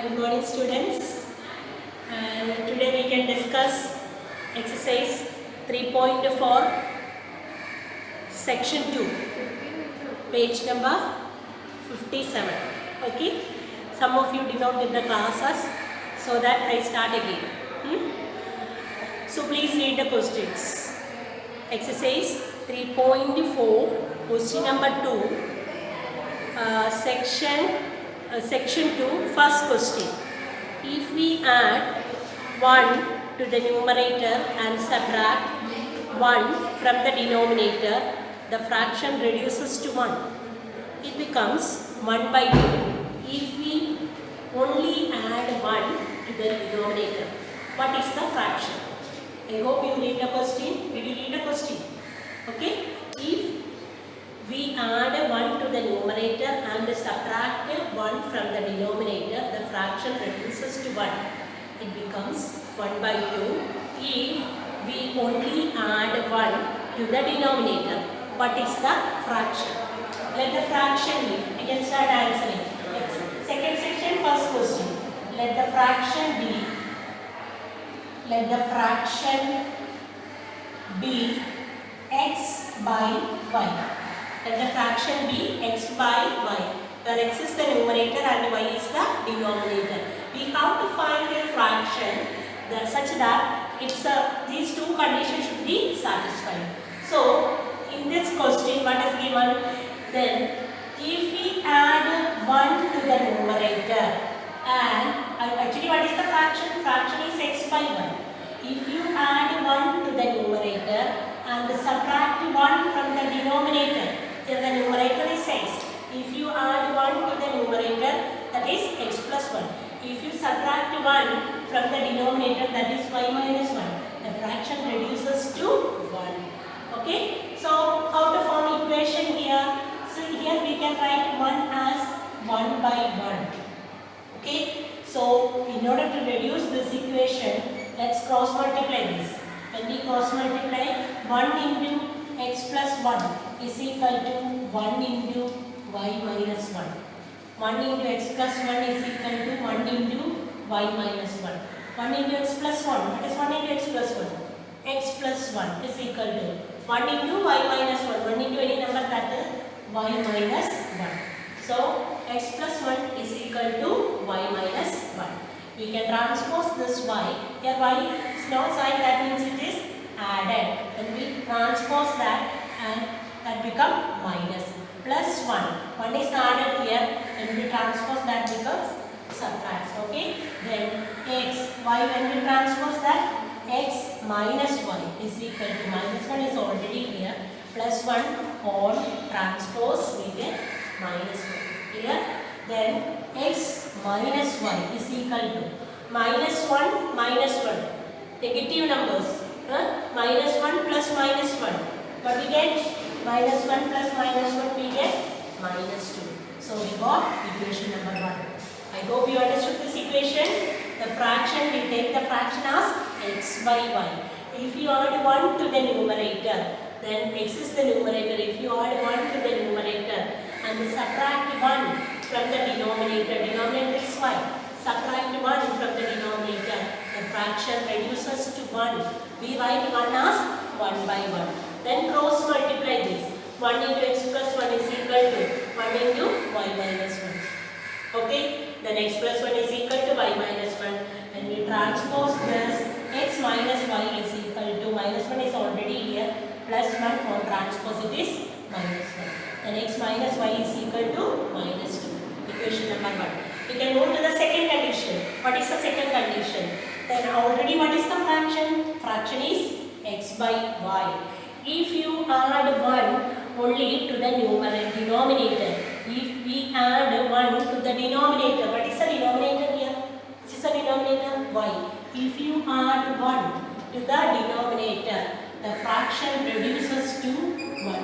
Good morning, students. And today we can discuss exercise 3.4, section 2, page number 57. Okay. Some of you did not get the classes, so that I start again. So please read the questions. Exercise 3.4, question number 2, section 2, first question. If we add 1 to the numerator and subtract 1 from the denominator, the fraction reduces to 1. It becomes 1 by 2. If we only add 1 to the denominator, what is the fraction? I hope you read the question. Did you read the question? Okay. If we add 1 to the numerator and subtract 1 from the denominator, the fraction reduces to 1. It becomes 1 by 2. If we only add 1 to the denominator, what is the fraction? Let the fraction be. I can start answering. Second section, first question. Let the fraction be x by y. Let the fraction be x by y, where x is the numerator and y is the denominator. We have to find a fraction such that these two conditions should be satisfied. So, in this question, what is given? Then, if we add 1 to the numerator and actually what is the fraction? Fraction is x by y. If you add 1 to the numerator and subtract 1 from the denominator, here the numerator is x. If you add 1 to the numerator, that is x plus 1. If you subtract 1 from the denominator, that is y minus 1. The fraction reduces to 1. Okay? So, how to form equation here? So, here we can write 1 as 1 by 1. Okay? So, in order to reduce this equation, let's cross multiply this. When we cross multiply, 1 into x plus 1 is equal to 1 into y minus 1. 1 into x plus 1 is equal to 1 into y minus 1. 1 into x plus 1, what is 1 into x plus 1? X plus 1 is equal to 1 into y minus 1. 1 into any number, that is y minus 1. So, x plus 1 is equal to y minus 1. We can transpose this y. Here y is not sign, that means it is added. When we transpose that, and that become minus. Plus 1. 1 is added here. When we transpose, that becomes subtracts. Okay. Then x, y, when we transpose that, x minus y is equal to minus 1 is already here. Plus 1 on transpose, we get minus 1 here. Then x minus y is equal to minus 1 minus 1. Negative numbers. Minus 1 plus minus 1. What we get? Minus 1 plus minus 1, we get minus 2. So we got equation number 1. I hope you understood this equation. The fraction, we take the fraction as x by y. If you add 1 to the numerator, then x is the numerator. If you add 1 to the numerator and subtract 1 from the denominator is y. Subtract 1 from the denominator, the fraction reduces to 1. We write 1 as 1 by 1. Then cross multiply this. 1 into x plus 1 is equal to 1 into y minus 1. Okay? Then x plus 1 is equal to y minus 1. When we transpose this, x minus y is equal to minus 1 is already here. Plus 1 on transpose, it is minus 1. Then x minus y is equal to minus 2. Equation number 1. We can move to the second condition. What is the second condition? Then already what is the fraction? Fraction is x by y. If you add 1 only to the denominator, if we add 1 to the denominator, what is the denominator here? This is the denominator y. If you add 1 to the denominator, the fraction reduces to 1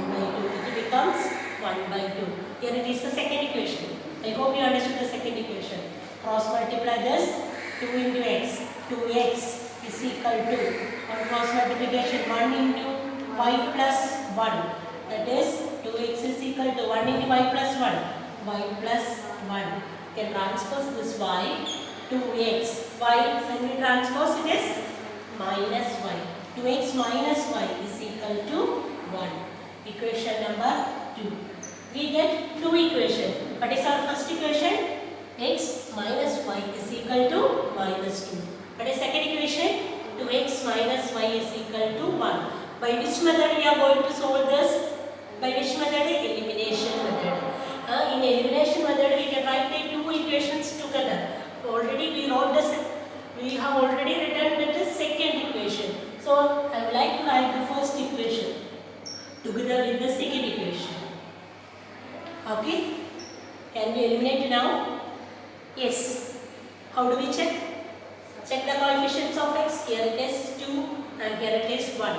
by 2. It becomes 1 by 2. Here it is the second equation. I hope you understood the second equation. Cross multiply this. 2 into x. 2x is equal to, on cross multiplication, 1 into y plus 1. That is 2x is equal to 1 into y plus 1. Y plus 1. Can transpose this y 2x. Y, when we transpose it is minus y. 2x minus y is equal to 1. Equation number 2. We get two equations. What is our first equation? X minus y is equal to minus 2. What is second equation? 2x minus y is equal to 1. By which method we are going to solve this? By which method? Elimination method. In elimination method we can write the two equations together. Already we wrote this. We have already written with the second equation. So I would like to write the first equation together with the second equation. Okay? Can we eliminate now? Yes. How do we check? Check the coefficients of x. Here it is 2 and here it is 1.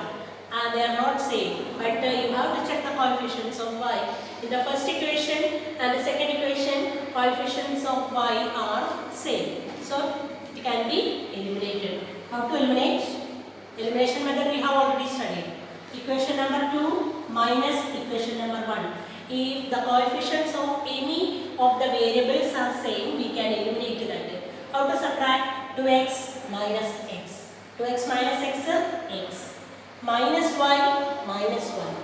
They are not same, but you have to check the coefficients of y. In the first equation and the second equation, coefficients of y are same. So it can be eliminated. How to eliminate? Elimination method we have already studied. Equation number 2 minus equation number 1. If the coefficients of any of the variables are same, we can eliminate that. How to subtract? 2x minus x. 2x minus x is x. Minus y minus 1.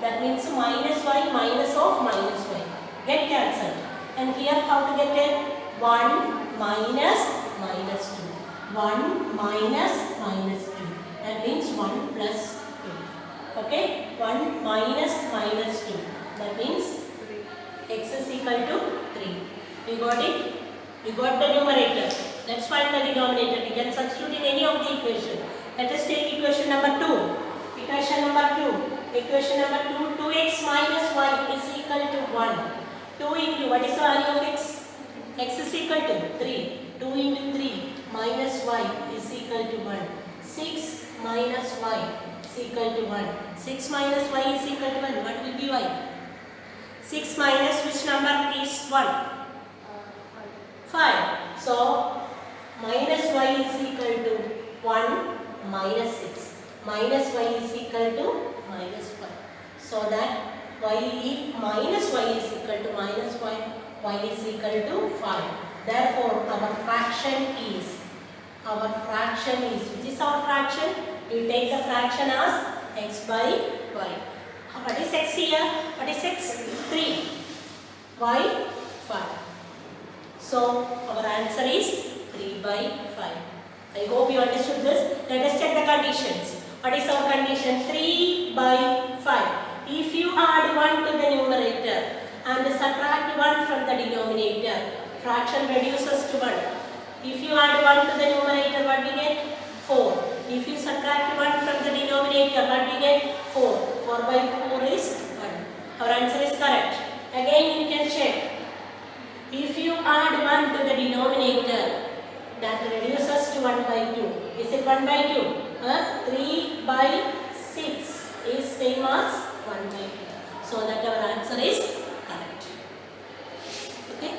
That means minus y minus of minus y. Get cancelled. And here how to get it? 1 minus minus 2. 1 minus minus 2. That means 1 plus 2. Okay? 1 minus minus 2. That means x is equal to 3. We got it? We got the numerator. Let's find the denominator. We can substitute in any of the equation. Let us take equation number 2. Equation number 2. Equation number 2. 2x minus y is equal to 1. 2 into, what is the value of x? X is equal to 3. 2 into 3 minus y is equal to 1. 6 minus y is equal to 1. 6 minus y is equal to 1. What will be y? 6 minus which number is 1? 5. So, minus y is equal to 1 minus 6. Minus y is equal to minus 5. So that y, if minus y is equal to minus 5, y is equal to 5. Therefore, our fraction is, which is our fraction? We take the fraction as x by y. What is x here? What is x? 3. Y 5. So our answer is 3 by 5. I hope you understood this. Let us check the conditions. What is our condition? 3 by 5. If you add 1 to the numerator and subtract 1 from the denominator, fraction reduces to 1. If you add 1 to the numerator, what we get? 4. If you subtract 1 from the denominator, what we get? 4. 4 by 4 is 1. Our answer is correct. Again, you can check. If you add 1 to the denominator, that reduces to 1 by 2. Is it 1 by 2? 3 by 6 is same as 1 by 2. So that our answer is correct. Okay?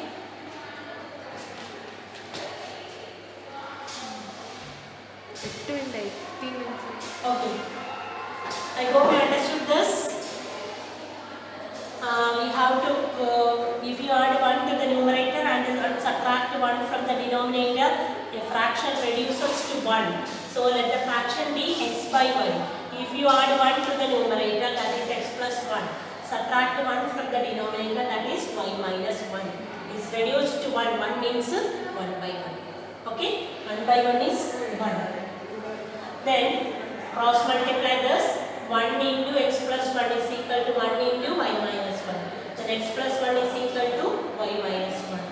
Okay. I hope you understood this. We have to, if you add 1 to the numerator and subtract 1 from the denominator, the fraction reduces to 1. So let the fraction be x by y. If you add 1 to the numerator, that is x plus 1. Subtract 1 from the denominator, that is y minus 1. It's reduced to 1. 1 means 1 by 1. Okay? 1 by 1 is 1. Then cross multiply this. 1 into x plus 1 is equal to 1 into y minus 1. Then x plus 1 is equal to y minus 1.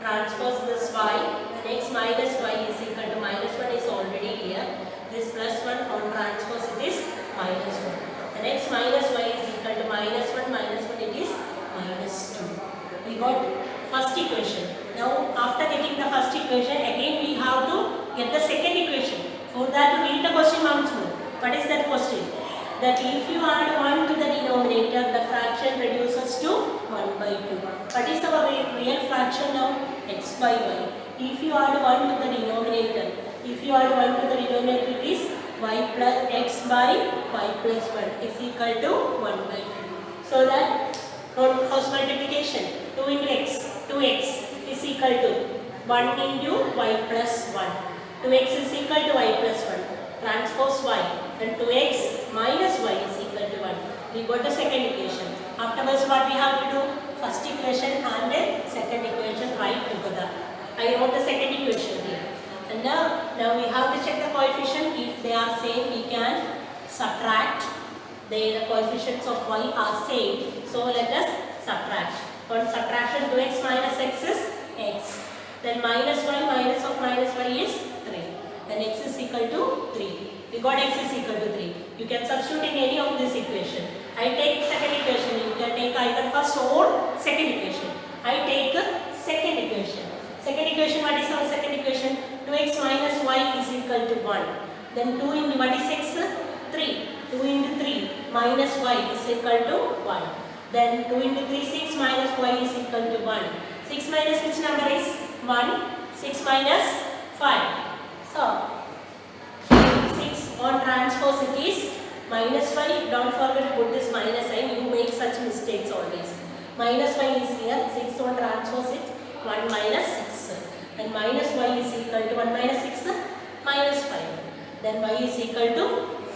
Transpose this y. Then x minus y is equal to minus 1 is already here. This plus 1 on transpose it is minus 1. Then x minus y is equal to minus 1 it is minus 2. We got first equation. Now after getting the first equation, again we have to get the second equation. For that, read the question once more. What is that question? That if you add 1 to the denominator, the fraction reduces to 1 by 2. What is our real fraction now? X by y. If you add 1 to the denominator, it is y plus x by y plus 1 is equal to 1 by 2. So that cross multiplication, 2 into x, 2x is equal to 1 into y plus 1. 2x is equal to y plus 1. Transpose y. And 2x minus y is equal to 1. We got the second equation. Afterwards, what we have to do? First equation and second equation write together. I wrote the second equation here. And now we have to check the coefficient. If they are same, we can subtract. The coefficients of y are same. So let us subtract. For subtraction, 2x minus x is x. Then minus of minus y is 3. Then x is equal to 3. We got x is equal to 3. You can substitute in any of this equation. I take second equation. You can take either first or second equation. I take second equation. Second equation, what is our second equation? 2x minus y is equal to 1. Then 2 into what is x? 3. 2 into 3 minus y is equal to 1. Then 2 into 3, 6 minus y is equal to 1. 6 minus which number is 1? 6 minus 5. So, 6 on transpose it is minus 5. Don't forget to put this minus sign. You make such mistakes always. Minus 5 is here. 6 on transpose it. 1 minus 6. And minus y is equal to 1 minus 6. Minus 5. Then y is equal to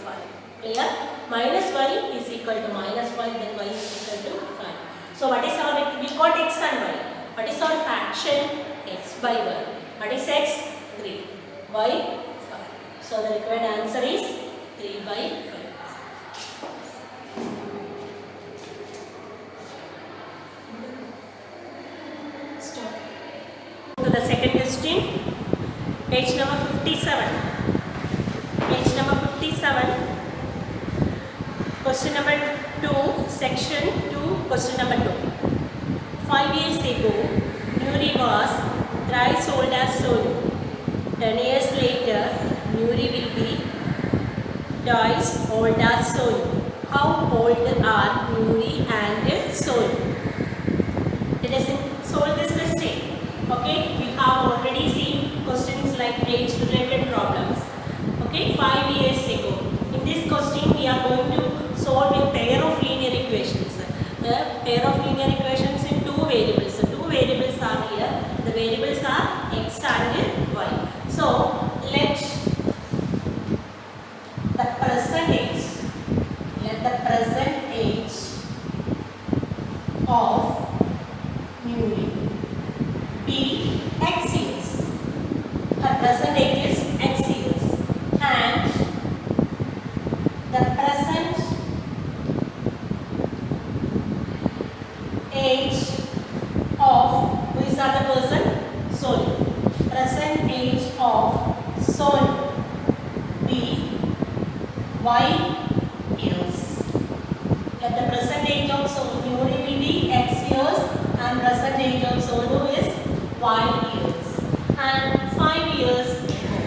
5. Clear? Minus y is equal to minus 5. Then y is equal to 5. So what is our, we got x and y. What is our fraction? X by y. What is x? 3. Y 5. So the required answer is 3 by 5. Stop. To the second question. Page number 57. Page number 57. Question number 2, section 2, question number 2. 5 years ago, Nuri was thrice old as Sonu. 10 years later, Nuri will be twice old as Sonu. How old are Nuri and Sonu? Let us solve this question. Okay, we have already seen questions like age-related problems. Okay, 5 years ago. In this question, we are going to solve a pair of linear equations. A pair of linear equations in two variables. Two variables are here. The variables are x and y. So let the present age of Nuri be x years. Her present age is x years, and the present age of, who is the other person? Sonu. Present age of Sonu be y years. Let the present age of Sonu will be x years and present age of Sonu is y years. And 5 years ago,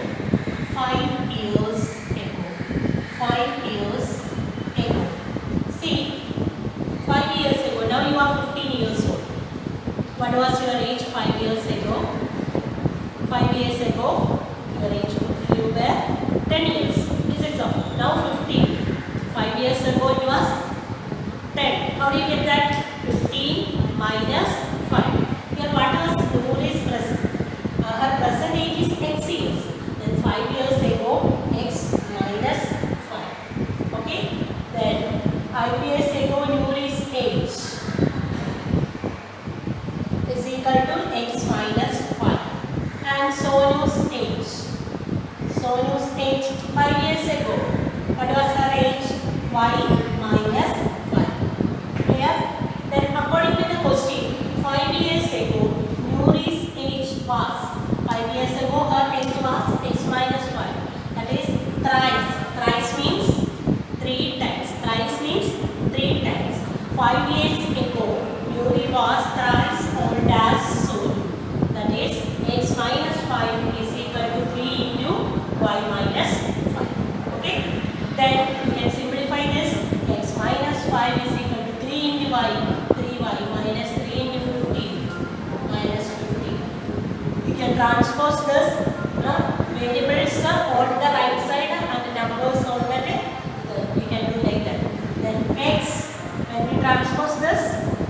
5 years ago, 5 years ago. See, 5 years ago, now you are 15 years old. What was your age 5 years ago? 5 years ago, your age, you were 10 years. This is all. Now 15. 5 years ago, it was 10. How do you get that? 15 minus 5. Here, what was Nuri's present? Her present age is x years. Then 5 years ago, x minus 5. Okay? Then 5 years ago, Nuri's age is equal to x minus 5. And Sonu's age. Sonu's age 5 years ago. What was her age? Y minus 5. Clear? Then according to the question, 5 years ago, Nuri's age was, 5 years ago her age was x minus 5. That is thrice. Thrice means 3 times. Thrice means 3 times. 5 years ago, Nuri was thrice old as Sonu. That is x minus 5 is equal to 3 into y minus 5. Okay? Then you can simplify this. X minus 5 is equal to 3 into y. 3y minus 3 into 15 minus 15. You can transpose this. Variables on the right side and the numbers on the left. We can do like that. Then x, when we transpose this,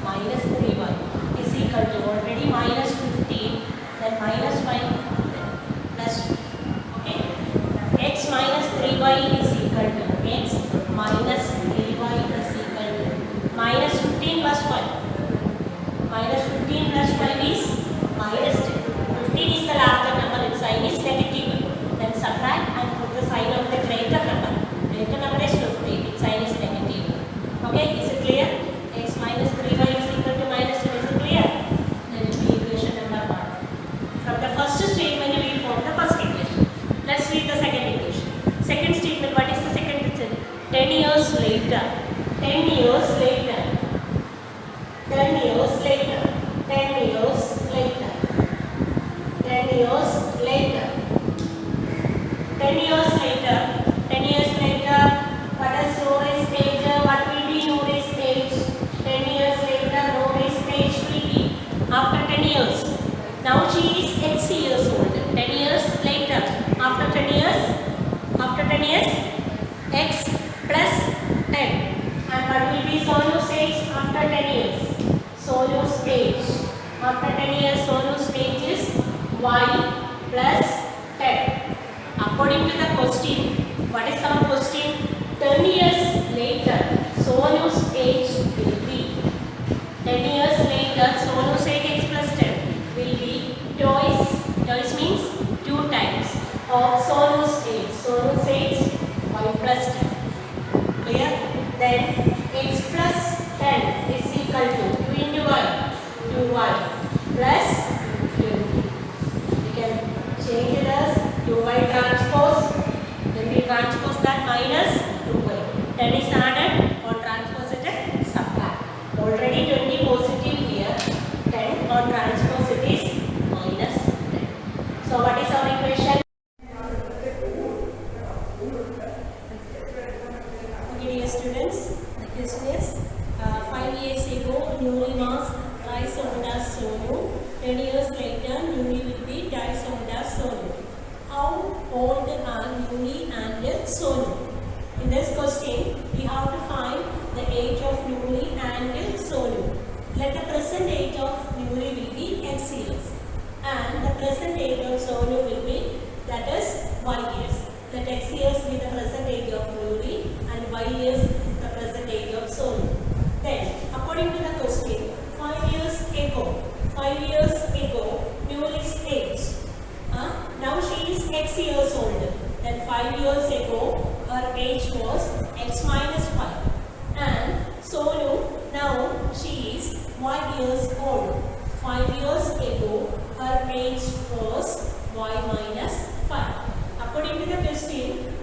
minus 3y is equal to already minus 15. Then minus 5 Minus 15 plus 5 is minus 10. 15 is the larger number, its sign is negative. Then subtract and put the sign of the greater number. Greater number is 15, its sign is negative. Okay, is it clear? X minus 3y is equal to minus 10, is it clear? Then it will be equation number 1. From the first statement we form the first equation. Let's read the second equation. Second statement, what is the second statement? 10 years later. 10 years later. 10 years later. 10 years later. 10 years later. 10 years later. 10 years later. What is Nora's age? What will be Nora's age? 10 years later, Nora's age will be after 10 years. Now she is X years old. 10 years later. After 10 years. After 10 years. X plus 10. And what will be Sonu's age after 10 years? Sonu's age. After 10 years, Sonu's age is Y plus 10. According to the question, what is our question? 10 years later, Sonu's age will be 10 years later, Sonu's age X plus 10 will be twice. Twice means 2 times of Sonu's age. Sonu's age Y plus 10. Clear? Then X plus 10 is equal to 2 into Y. 2Y plus 20. We can change it as 2Y transpose. When we transpose that minus 2Y. 10 is added or transpose it and subtract. Already 20 positive here. 10 or transpose it is minus 10. So what is our equation? Okay, dear students, the question is 5 years ago, Nuri was twice old as Sonu. 10 years later, Nuri will be twice old as Sonu. How old are Nuri and Sonu? In this question, we have to find the age of Nuri and Sonu. Let the present age of Nuri will be X years and the present age of Sonu will be, that is, Y years. Let X years be the present age of Nuri and Y years is the present age of Sonu. Then, according to the question, 5 years ago, Nuri's age. Now she is X years old. Then 5 years ago, her age was X minus 5. And Sonu, now she is Y years old. 5 years ago, her age was Y minus 5. According to the question,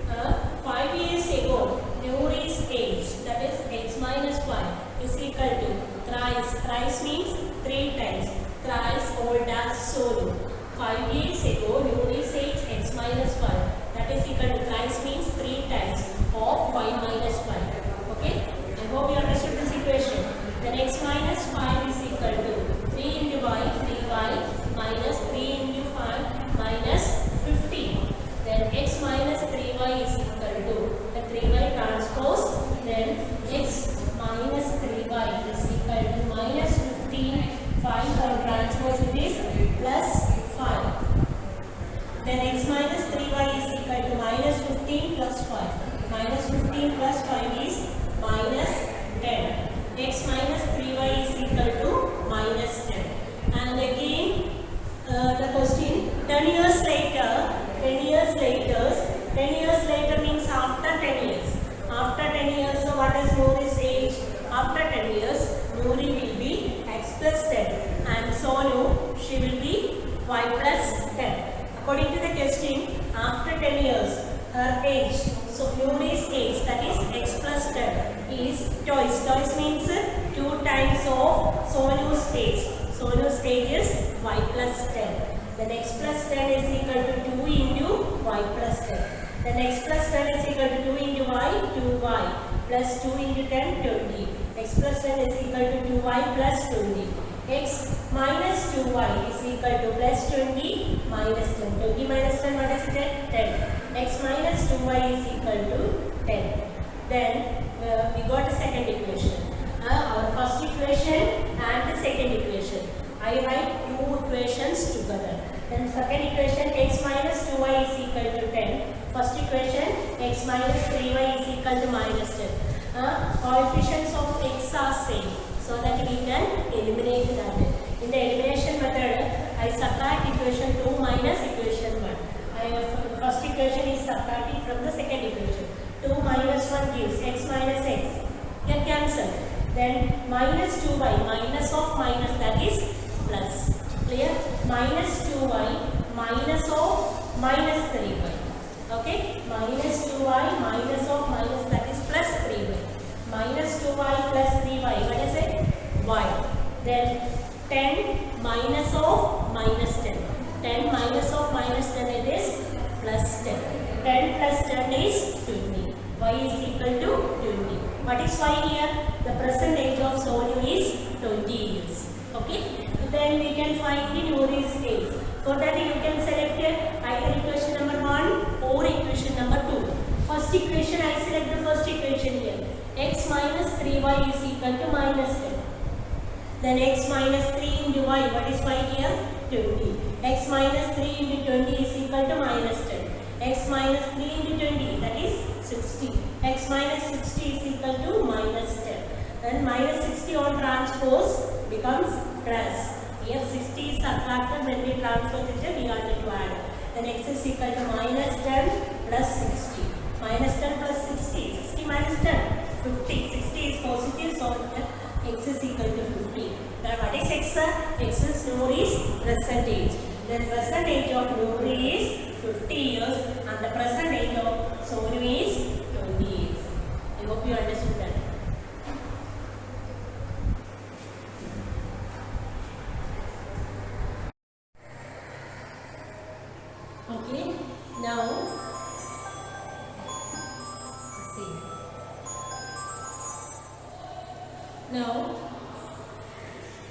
5 years ago, Nuri's age, that is X minus 5, is equal to thrice. Thrice means 3 times. Thrice old as Sonu. 5 years ago, Nuri's age X minus 5. That is equal to thrice means 3 times of Y minus 5. Okay? I hope you understood this equation. Then X minus 5 is equal to 3 into Y, 3Y minus 3 into 5 minus 15. Then X minus 3Y is equal to the 3Y transpose. Then X minus 3Y is equal to minus 15. 5 on transpose it is plus 5. Then X minus 3Y is equal to minus 15 plus 5. Minus 15 plus 5 is minus 10. X minus 3Y is equal to minus 10. And again, the question, 10 years later, 10 years later means after 10 years. After 10 years, so what is Nuri's age? After 10 years, Nuri will be X plus 10 and Sonu, she will be Y plus 10. According to the question, after 10 years, her age, so Nuri's age, that is X plus 10, is twice. Twice means 2 times of Sonu's age. Sonu's age is Y plus 10. Then X plus 10 is equal to 2 into Y plus 10. Then X plus 10 is equal to 2 into Y, 2Y plus 2 into 10, 20. X plus 10 is equal to 2Y plus 20. X minus 2Y is equal to plus 20 minus 10. 20 minus 10, what is it? 10. X minus 2Y is equal to 10. Then we got a second equation. Our first equation and the second equation. I write two equations together. Then second equation, X minus 2Y is equal to 10. First equation, X minus 3Y is equal to minus 10. Coefficients of X are same, so that we can eliminate that. minus 1 gives x minus x. Get cancelled. Then minus 2y, minus of minus, that is plus. Clear? Minus 2y, minus of minus 3y. Okay? Minus 2y, minus of minus, that is plus 3y. Minus 2y plus 3y. What is it? Y. Then 10 minus of minus 10. 10 minus of minus 10, it is plus 10. 10 plus 10 is 20. Y is equal to 20. What is y here? The present age of Sonu is 20 years. Okay? Then we can find the Nouri's age. For that you can select either equation number 1 or equation number 2. First equation, I select the first equation here. X minus 3y is equal to minus 10. Then x minus 3 into y, what is y here? 20. X minus 3 into 20 is equal to minus 10. X minus 3 into 20, that is 60. X minus 60 is equal to minus 10. Then minus 60 on transpose becomes plus. Here 60 is subtracted, when we transpose it, we are going to add. Then x is equal to minus 10 plus 60. Minus 10 plus 60. 60 minus 10, 50. 60 is positive, so x is equal to 50. Then what is x? X is Nouri's present age. Then present age of Nouri is 50 years and the present age of Sonu is 20 years. I hope you understood that. Okay, now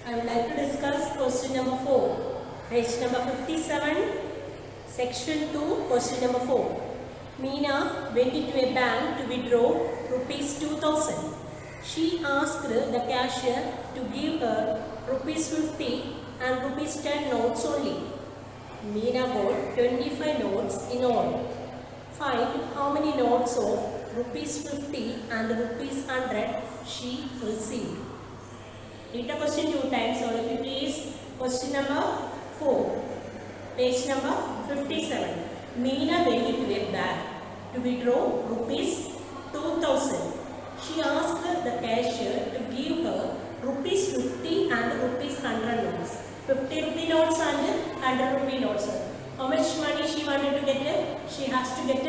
I would like to discuss question number 4. Page number 57, section 2, question number 4. Meena went into a bank to withdraw rupees 2000. She asked the cashier to give her rupees 50 and rupees 10 notes only. Meena got 25 notes in all. Find how many notes of rupees 50 and rupees 100 she received. Read the question 2 times, all of you please. Question number 4, page number 57. Meena went into a bank to withdraw rupees 2000. She asked the cashier to give her rupees 50 and rupees 100 notes. 50 rupee notes and 100 rupee notes. How much money she wanted to get? She has to get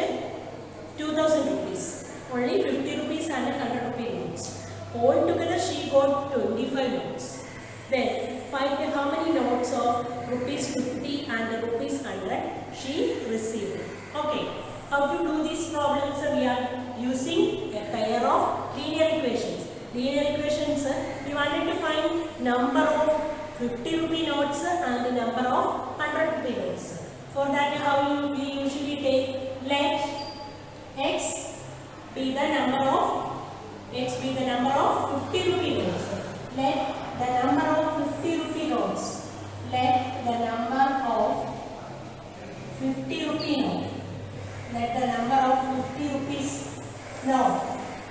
2000 rupees. Only 50 rupees and 100 rupee notes. Altogether she got 25 notes. Then find how many notes of rupees 50 and rupees 100 she received. Okay, how to do these problems? We are using a pair of linear equations. Linear equations, we wanted to find number of 50 rupee notes and the number of 100 rupee notes. For that, how we usually take, let x be the number of 50 rupee notes. Let the number of 50 rupee notes. Let the number of 50 rupee note. Let the number of 50 rupees note.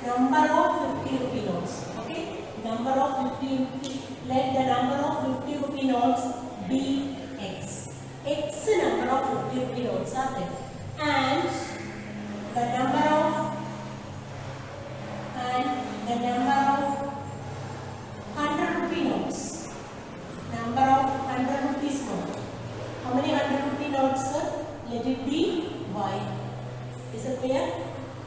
Number of 50 rupee notes. Okay. Number of 50 rupee. Let the number of 50 rupee notes be x. X number of 50 rupee notes are there. And the number of 100 rupee notes. Number of 100 rupees note. How many 100 rupee notes? Let it be y. Is it clear?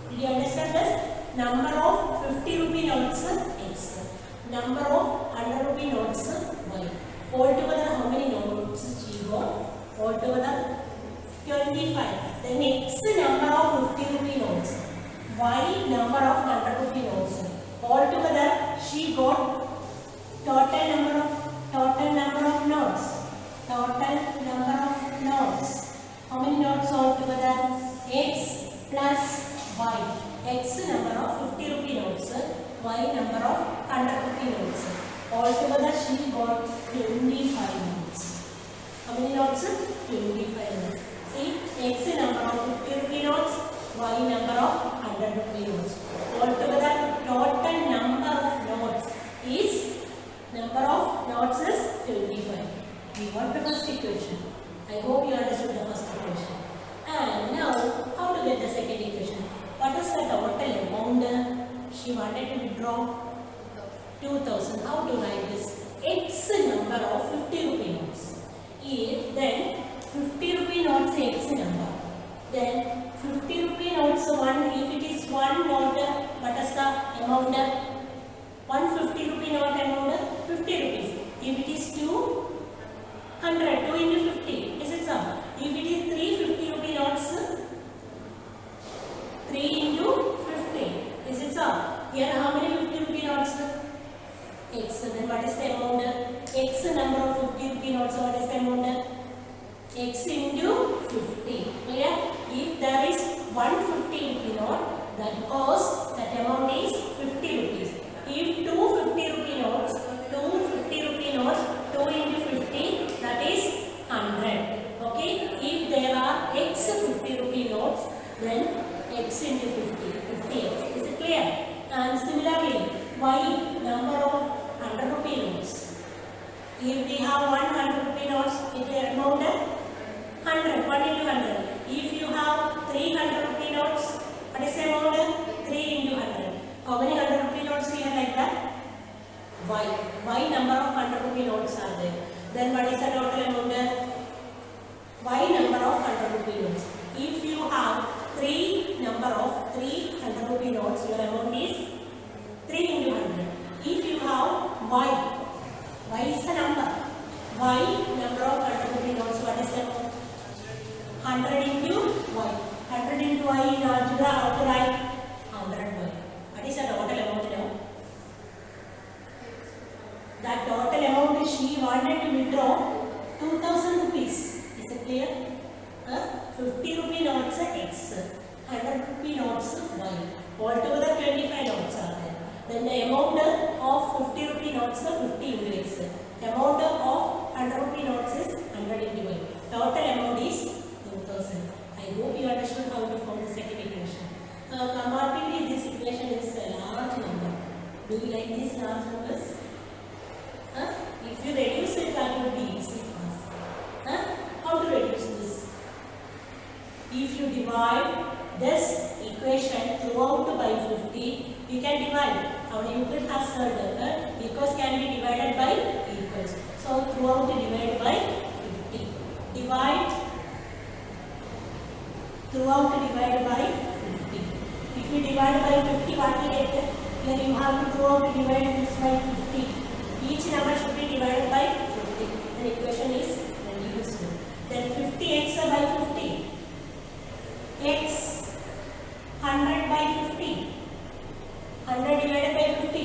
Did you understand this? Number of 50 rupee notes x. Number of 100 rupee notes y. Altogether how many notes she got? Altogether 25. Then x number of 50 rupee notes. Y number of 100 rupee notes. Altogether she got total number of notes. Total number of notes. How many notes altogether? X plus y. X number of 50 rupee notes. Y number of 100 rupee notes. Altogether she got 25 notes. How many notes? 25 notes. See, x number of 50 rupee notes, y number of 100 rupee notes. Altogether total number of notes is 25. We got the first equation. I hope you understood the first equation. And now, how to get the second equation? What is the total amount she wanted to withdraw? 2000. How to write this? X number of 50 rupee notes. If then 50 rupee notes X number. Then 50 rupee notes 1. If it is 1 note, what is the amount? 150 rupee note amount 50 rupees. If it is 200, 2 into 50. Is it so? If it is 350 rupee notes, 3 into 50. Is it so? Here how many 50 rupee notes? X. Then what is the amount? X number of 50 rupee notes. What is the amount? X into 50. Clear? If there is 150 rupee note, that cost, that amount is 50 rupees. If 250 rupee notes, 250 rupee notes, 2 into 50, that is 100. Okay? If there are X 50 rupee notes, then X into 50, 50X. Is it clear? And similarly, Y number of 100 rupee notes. If we have 100 rupee notes, it will amount 100, 1 into 100. If you have 300 rupee notes, what is the amount? 3 into 100. How many 100 rupee notes here like that? Y number of 100 rupee notes are there. Then what is the total amount? Y number of 100 rupee notes. If you have 3 number of 300 rupee notes, your amount is 3 into 100. If you have Y is the number. Y number of 100 rupee notes, what is the amount? 100 into Y. 100 into Y in algebra, how to write? 100Y. What is the total amount now? That total amount she wanted to withdraw 2000 rupees. Is it clear? 50 rupee notes X, 100 rupee notes Y. Altogether 25 notes are there. Then the amount of 50 rupee notes is 50 into X. Amount of 100 rupee notes is 100 into Y. Total amount is 2000. I hope you understood how to form the second equation. Comparatively, this equation is a large number. Do you like these large numbers? If you reduce it, that would be easy for us. How to reduce this? If you divide this equation throughout by 50, you can divide. Our Euclid has said equals can be divided by equals. So throughout divide by 50. Throughout divide by 50. If you divide by 50, what we get? Here you have to throughout divide this by 50. Each number should be divided by 50. The equation is reduced. Then 50x by 50. X 100 by 50. 100 divided by 50.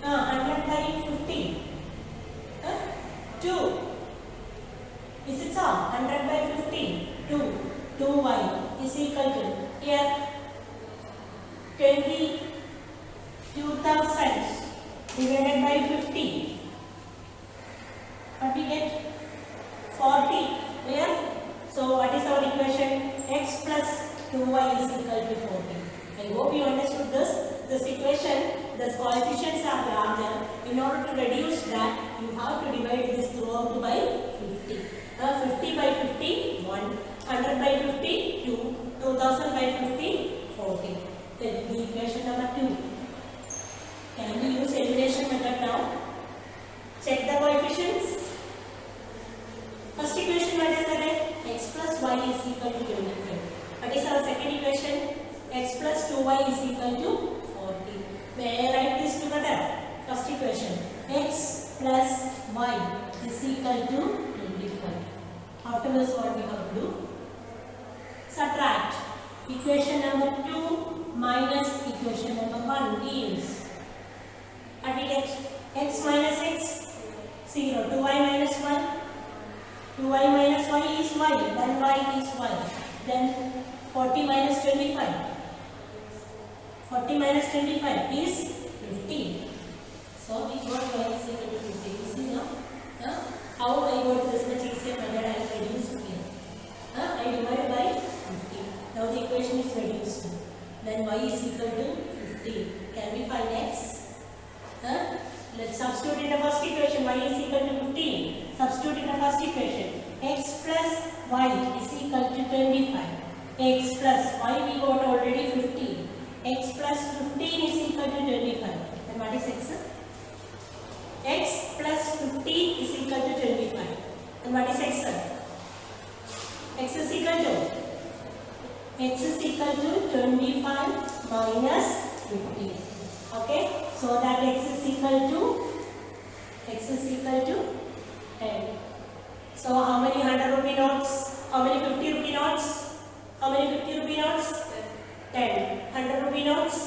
100 by 50. 2. Is it so? 100 by 50. 2. 2y is equal to here 20,000 divided by 50. What we get? 40. Clear? So what is our equation? X plus 2y is equal to 40. I hope you understood this equation. The coefficients are larger. In order to reduce that, you have to divide this throughout by 50. 50 by 50, 1. 100 by 50, 2. 2000 by 50, 40. Then the equation number 2. Can we use elimination method now? Check the coefficients. First equation, what is that? X plus y is equal to 25. What is our second equation? X plus 2y is equal to 40. May I write this together? First equation, x plus y is equal to 25. Afterwards, what we have to do? Subtract. Equation number 2 minus equation number 1 gives. What we get? X minus x, 0. 2y minus 1. 2y minus y is y. 1y is y. Then 40 minus 25. 40 minus 25 is 50. So we got y is equal to 50. You see now? How I got this much easier method? I will reduce here. I divide by 50. Now the equation is reduced. Then y is equal to 50. Can we find x? Let's substitute in the first equation. Y is equal to 15. Substitute in the first equation. X plus y is equal to 25. x plus y we got already 15. X plus 15 is equal to 25. Then what is x? X plus 15 is equal to 25. Then what is x? X is equal to 25 minus 15. Okay, so that x is equal to 10. So how many 100 rupee notes? How many 50 rupee notes? How many 50 rupee notes? 10. 100 rupee notes?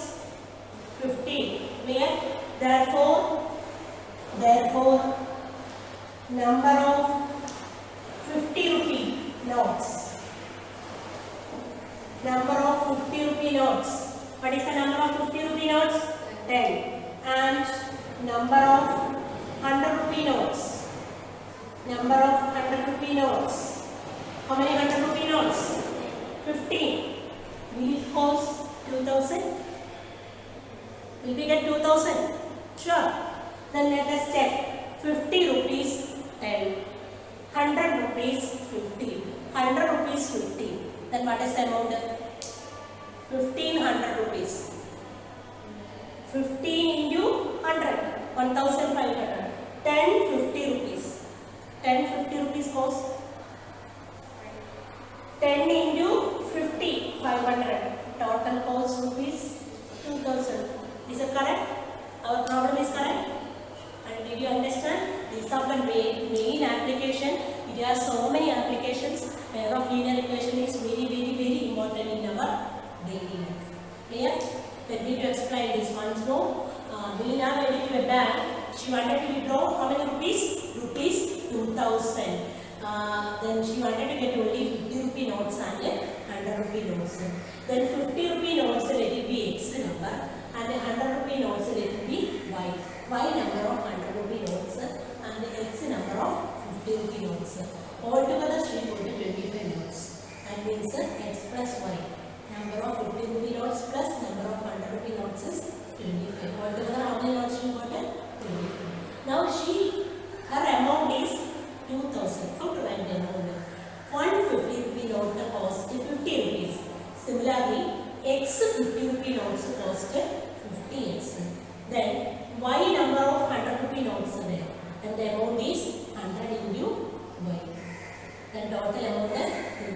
15. Clear? Therefore, number of 50 rupee notes. Number of 50 rupee notes. What is the number of 50 rupee notes? 10. And number of 100 rupee notes. Number of 100 rupee notes. How many 100 rupee notes? 15. Will it cost 2000? Will we get 2000? Sure. Then let us check. 50 rupees 10. 100 rupees 50. 100 rupees 50. Then what is the amount? 1500 rupees. 15 into 100. 1500. 10 50 rupees. 10 50 rupees cost. 10 into 50 500. Total cost rupees 2000. Is it correct? Our problem is correct? And did you understand? These are the main application. There are so many applications. Pair of linear equation is very important in our daily life. Clear? Let me to explain this once more. Meena went to a bank. She wanted to withdraw how many rupees? Rupees 2000. Then she wanted to get only 50 rupee notes and 100 rupee notes. Then 50 rupee notes let it be x number and 100 rupee notes let it be y. Y number of 100 rupee notes and x number of 50 rupee notes. Altogether she got 25 notes. That means x plus y. Number of 50 rupee notes plus number of 100 rupee notes is 25. Altogether how many notes she got? 25. Now her amount is 2000. How to write the amount? 150 rupee note cost 50 rupees. Similarly, x 50 rupee notes cost 50x. Then y number of 100 rupee notes are there. And the amount is 100 into y. Then total amount is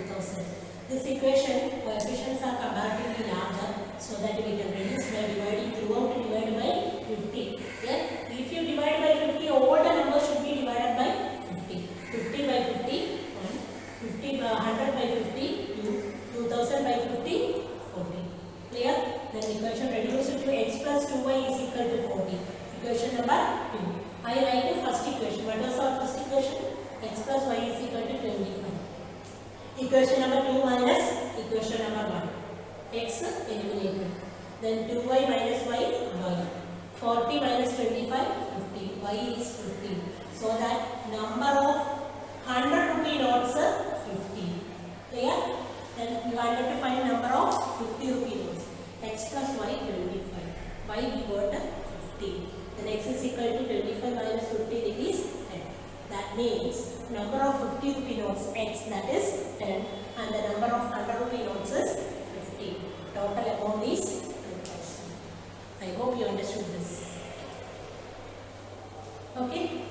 2000. This equation coefficients are comparatively larger so that we can reduce by dividing throughout divided by 50. Yeah? If you divide by 50, all the numbers should be divided by 50. 50 by 50, 100 by 50, 2000 by 50, 40. Clear? Then equation reduced to x plus 2y is equal to 40. Equation number 2. I write the first equation. What was our first equation? X plus y is equal to 25. Equation number 2 minus equation number 1. X eliminated. Then 2y minus y. 40 minus 25, 50. Y is 50. So that number of 100 rupee notes 50. Clear? Then you wanted to find number of 50 rupee notes. X plus y 25. Y we got 50. Then x is equal to 25 minus 50, it is 10. That means number of 50 rupee notes x, that is 10, and the number of 100 rupee notes is 50. Total amount is 2000. I hope you understood this. Okay.